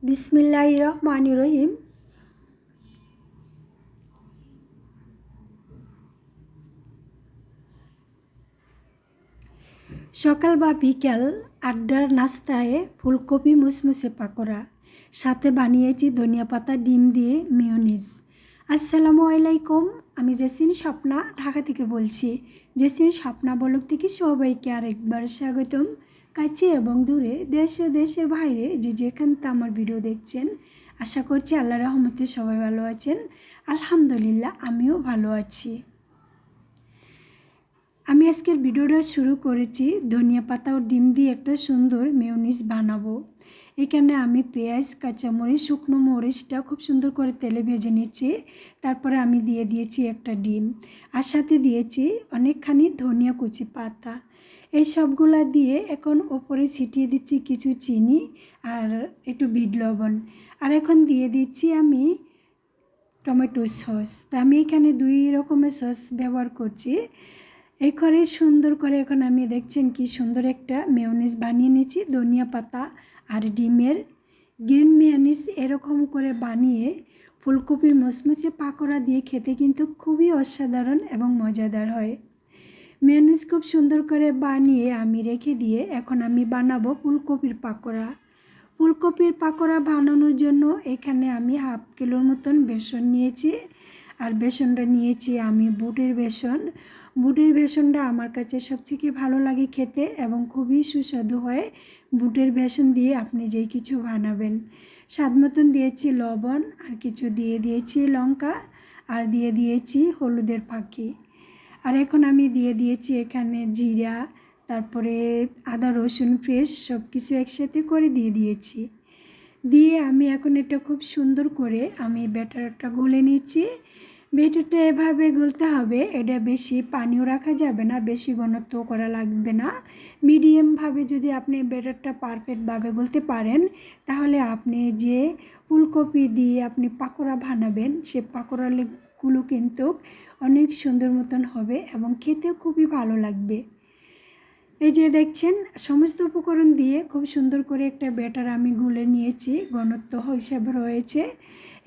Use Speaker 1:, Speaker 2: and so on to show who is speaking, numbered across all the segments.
Speaker 1: বিসমিল্লাহির রহমানির রহিম। সকাল বা বিকাল আড্ডার নাস্তায় ফুলকপি মুসমুসে পাকোড়া, সাথে বানিয়েছি ধনিয়া পাতা ডিম দিয়ে মেয়োনিজ। আসসালামু আলাইকুম, আমি জেসিন স্বপ্না ঢাকা থেকে বলছি। জেসিন স্বপ্না ব্লগ থেকে সবাইকে আরেকবার স্বাগতম। কাছে এবং দূরে, দেশ ও দেশের বাইরে যে যেখান থেকে আমার ভিডিও দেখছেন, আশা করছি আল্লাহর রহমতে সবাই ভালো আছেন। আলহামদুলিল্লাহ, আমিও ভালো আছি। আমি আজকের ভিডিওটা শুরু করেছি ধনিয়া পাতা ও ডিম দিয়ে একটা সুন্দর মেয়োনিজ বানাবো। এখানে আমি পেঁয়াজ, কাঁচামরিচ, শুকনো মরিচটা খুব সুন্দর করে তেলে ভেজে নিচ্ছি। তারপরে আমি দিয়ে দিয়েছি একটা ডিম, আর সাথে দিয়েছি অনেকখানি ধনিয়া কুচি পাতা। এই সবগুলা দিয়ে এখন ওপরে ছিটিয়ে দিচ্ছি কিছু চিনি আর একটু বিট লবণ। আর এখন দিয়ে দিচ্ছি আমি টমেটো সস। তা আমি এখানে 2 রকমের সস ব্যবহার করছি। এই করে সুন্দর করে এখন আমি দেখছেন কি সুন্দর একটা মেয়োনিজ বানিয়ে নিয়েছি ধনিয়া পাতা আর ডিমের গ্রিন মেয়োনিজ। এরকম করে বানিয়ে ফুলকপি মুচমুচে পাকোড়া দিয়ে খেতে কিন্তু খুবই অসাধারণ এবং মজাদার হয়। মেয়োনিজ খুব সুন্দর করে বানিয়ে আমি রেখে দিয়ে এখন আমি বানাবো ফুলকপির পাকোড়া। ফুলকপির পাকোড়া বানানোর জন্য এখানে আমি 1/2 কিলোর মতন বেসন নিয়েছি। আর বেসনটা নিয়েছি আমি বুটের বেসন। বুটের বেসনটা আমার কাছে সবথেকে ভালো লাগে খেতে এবং খুবই সুস্বাদু হয়। বুটের বেসন দিয়ে আপনি যেই কিছু বানাবেন। স্বাদ মতন দিয়েছি লবণ, আর কিছু দিয়ে দিয়েছি লঙ্কা, আর দিয়ে দিয়েছি হলুদের ফাঁকি। আর এখন আমি দিয়ে দিয়েছি এখানে জিরা, তারপরে আদা রসুন পেস্ট সব কিছু একসাথে করে দিয়ে দিয়েছি। দিয়ে আমি এখন এটা খুব সুন্দর করে আমি ব্যাটারটা গুলে নিচ্ছি। ব্যাটারটা এভাবে গুলতে হবে, এটা বেশি পানিও রাখা যাবে না, বেশি ঘনত্ব করা লাগবে না। মিডিয়ামভাবে যদি আপনি ব্যাটারটা পারফেক্টভাবে গুলতে পারেন, তাহলে আপনি যে ফুলকপি দিয়ে আপনি পাকোড়া বানাবেন সে পাকোড়াগুলো কিন্তু অনেক সুন্দর মতন হবে এবং খেতেও খুবই ভালো লাগবে। এই যে দেখছেন সমস্ত উপকরণ দিয়ে খুব সুন্দর করে একটা ব্যাটার আমি গুলে নিয়েছি, ঘনত্ব হিসাবে রয়েছে।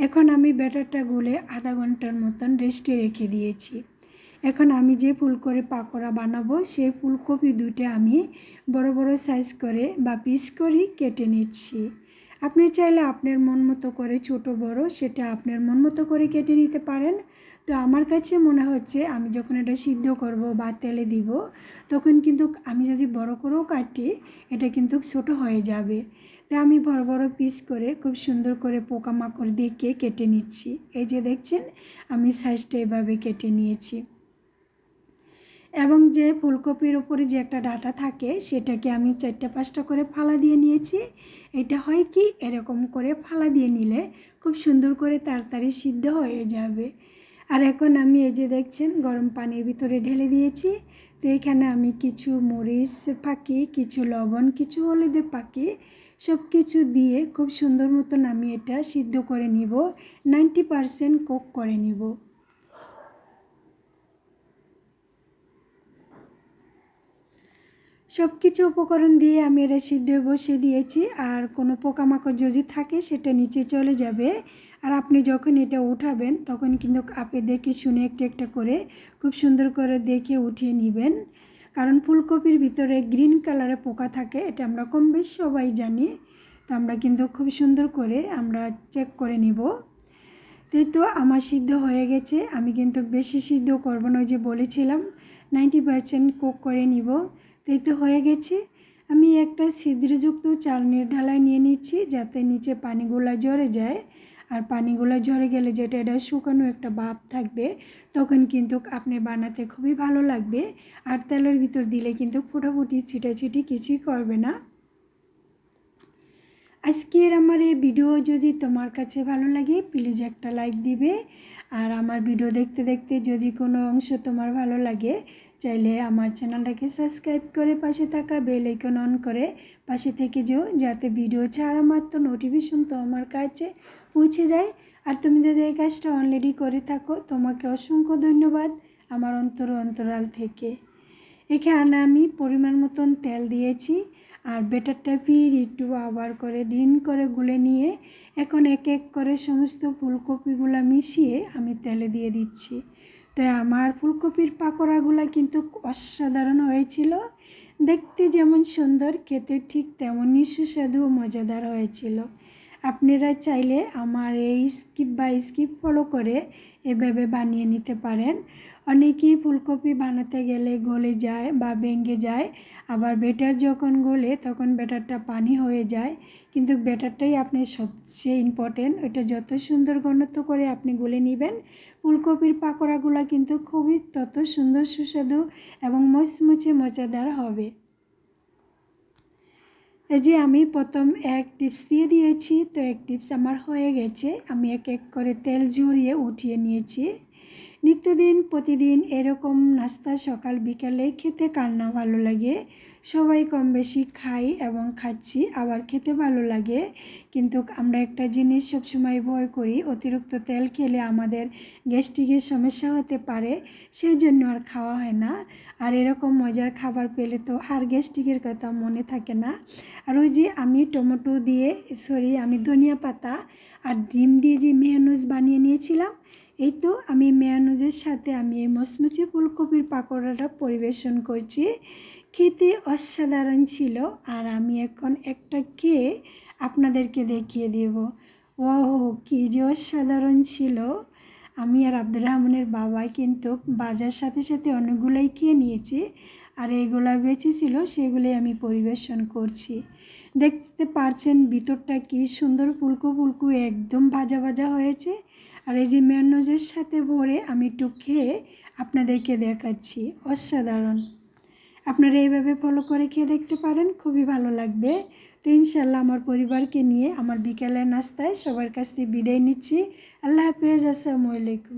Speaker 1: এখন আমি ব্যাটারটা গুলে আধা ঘন্টার মতন রেস্টে রেখে দিয়েছি। এখন আমি যে ফুলকপি পাকোড়া বানাবো সেই ফুলকপি দুটো আমি বড় বড় সাইজ করে বা পিস করে কেটে নিচ্ছি। আপনি চাইলে আপনার মন মতো করে ছোট বড় সেটা আপনার মন মতো করে কেটে নিতে পারেন। তো আমার কাছে মনে হচ্ছে আমি যখন এটা সিদ্ধ করব বা তেলে দিব, তখন কিন্তু আমি যদি বড় করেও কাটি এটা কিন্তু ছোট হয়ে যাবে। তাই আমি বড় বড় পিস করে খুব সুন্দর করে পোকামাকড় দিয়ে কেটে নিচ্ছি। এই যে দেখছেন আমি সাইজটা এভাবে কেটে নিয়েছি। এবং যে ফুলকপির উপরে যে একটা ডাঁটা থাকে সেটাকে আমি 4-5টা করে ফালা দিয়ে নিয়েছি। এটা হয় কি এরকম করে ফালা দিয়ে নিলে খুব সুন্দর করে তাড়াতাড়ি সিদ্ধ হয়ে যাবে। আর এখন আমি এই যে দেখছেন গরম পানির ভিতরে ঢেলে দিয়েছি। তো এখানে আমি কিছু মরিচ ফাঁকি, কিছু লবণ, কিছু হলুদের ফাঁকি সব কিছু দিয়ে খুব সুন্দর মতন আমি এটা সিদ্ধ করে নিব, 90% কুক করে নিব। সব কিছু উপকরণ দিয়ে আমি এটা সিদ্ধ বসিয়ে দিয়েছি। আর কোনো পোকামাকড় যদি থাকে সেটা নিচে চলে যাবে। আর আপনি যখন এটা উঠাবেন তখন কিন্তু আপনি দেখে শুনে একটা একটা করে খুব সুন্দর করে দেখে উঠিয়ে নেবেন। কারণ ফুলকপির ভিতরে গ্রিন কালারের পোকা থাকে, এটা আমরা কম বেশ সবাই জানি। তো আমরা কিন্তু খুব সুন্দর করে আমরা চেক করে নিব। তো আমার সিদ্ধ হয়ে গেছে। আমি কিন্তু বেশি সিদ্ধ করব না, ওই যে বলেছিলাম 90% কুক করে নিব। তো হয়ে গেছে। আমি একটা ছিদ্রযুক্ত চালনির ঢালাই নিয়ে নিচ্ছি যাতে নিচে পানিগুলো ঝরে যায়। আর পানিগুলো ঝরে গেলে যেটা এটা শুকানো একটা ভাব থাকবে, তখন কিন্তু আপনি বানাতে খুবই ভালো লাগবে। আর তেলের ভিতর দিলে কিন্তু ফুটাফুটি ছিটাছিটি কিছুই করবে না। আজকের আমার এই ভিডিও যদি তোমার কাছে ভালো লাগে প্লিজ একটা লাইক দিবে। আর আমার ভিডিও দেখতে দেখতে যদি কোনো অংশ তোমার ভালো লাগে, চাইলে আমার চ্যানেলটাকে সাবস্ক্রাইব করে পাশে থাকা বেল আইকন অন করে পাশে থেকে যেও, যাতে ভিডিও ছাড়া মাত্র নোটিফিকেশন তো আমার কাছে পৌঁছে যায়। আর তুমি যদি এই কাজটা অলরেডি করে থাকো, তোমাকে অসংখ্য ধন্যবাদ আমার অন্তরাল থেকে। এখানে আমি পরিমাণ মতন তেল দিয়েছি। আর ব্যাটারটা ফির একটু আবার করে ডিন করে গুলে নিয়ে এখন এক এক করে সমস্ত ফুলকপিগুলো মিশিয়ে আমি তেলে দিয়ে দিচ্ছি। তো আমার ফুলকপির পাকোড়াগুলো কিন্তু অসাধারণ হয়েছিল, দেখতে যেমন সুন্দর খেতে ঠিক তেমনই সুস্বাদু ও মজাদার হয়েছিল। আপনারা চাইলে আমার এই স্কিপ ফলো করে এভাবে বানিয়ে নিতে পারেন। অনেকেই ফুলকপি বানাতে গেলে গলে যায় বা ভেঙে যায়, আবার ব্যাটার যখন গলে তখন ব্যাটারটা পানি হয়ে যায়, কিন্তু ব্যাটারটাই আপনি সবচেয়ে ইম্পর্টেন্ট। ওইটা যত সুন্দর ঘনত্ব করে আপনি গলে নেবেন, ফুলকপির পাকোড়াগুলো কিন্তু খুবই তত সুন্দর সুস্বাদু এবং মুচমুচে মজাদার হবে। এই যে আমি প্রথম এক টিপস দিয়ে দিয়েছি, তো এক টিপস আমার হয়ে গেছে। আমি এক এক করে তেল ঝরিয়ে উঠিয়ে নিয়েছি। নিত্যদিন প্রতিদিন এরকম নাস্তা সকাল বিকালে খেতে কার না ভালো লাগে, সবাই কম বেশি খাই এবং খাচ্ছি, আবার খেতে ভালো লাগে। কিন্তু আমরা একটা জিনিস সবসময় ভয় করি, অতিরিক্ত তেল খেলে আমাদের গ্যাস্ট্রিকের সমস্যা হতে পারে, সেই জন্য আর খাওয়া হয় না। আর এরকম মজার খাবার পেলে তো আর গ্যাস্ট্রিকের কথা মনে থাকে না। আর ওই যে আমি আমি ধনিয়া পাতা আর ডিম দিয়ে যে মেয়োনিজ বানিয়ে নিয়েছিলাম, এই তো আমি মেয়োনিজের সাথে আমি এই মচমচে ফুলকপির পাকোড়াটা পরিবেশন করছি। খেতে অসাধারণ ছিল, আর আমি এখন একটা খেয়ে আপনাদেরকে দেখিয়ে দেব। ওহ, কী যে অসাধারণ ছিল! আমি আর আব্দুর রহমানের বাবাই কিন্তু বাজার সাথে সাথে অনেকগুলোই খেয়ে নিয়েছি, আর এগুলো বেঁচে ছিল সেগুলোই আমি পরিবেশন করছি। দেখতে পারছেন ভিতরটা কি সুন্দর ফুলকো ফুলকো একদম ভাজা ভাজা হয়েছে। আর এই যে মেয়োনিজের সাথে ভরে আমি একটু খেয়ে আপনাদেরকে দেখাচ্ছি, অসাধারণ। আপনারা এইভাবে ফলো করে খেয়ে দেখতে পারেন, খুবই ভালো লাগবে। তো ইনশাল্লাহ আমার পরিবারকে নিয়ে আমার বিকেলের নাস্তায় সবার কাছ থেকে বিদায় নিচ্ছি। আল্লাহ হাফেজ, আসসালামু আলাইকুম।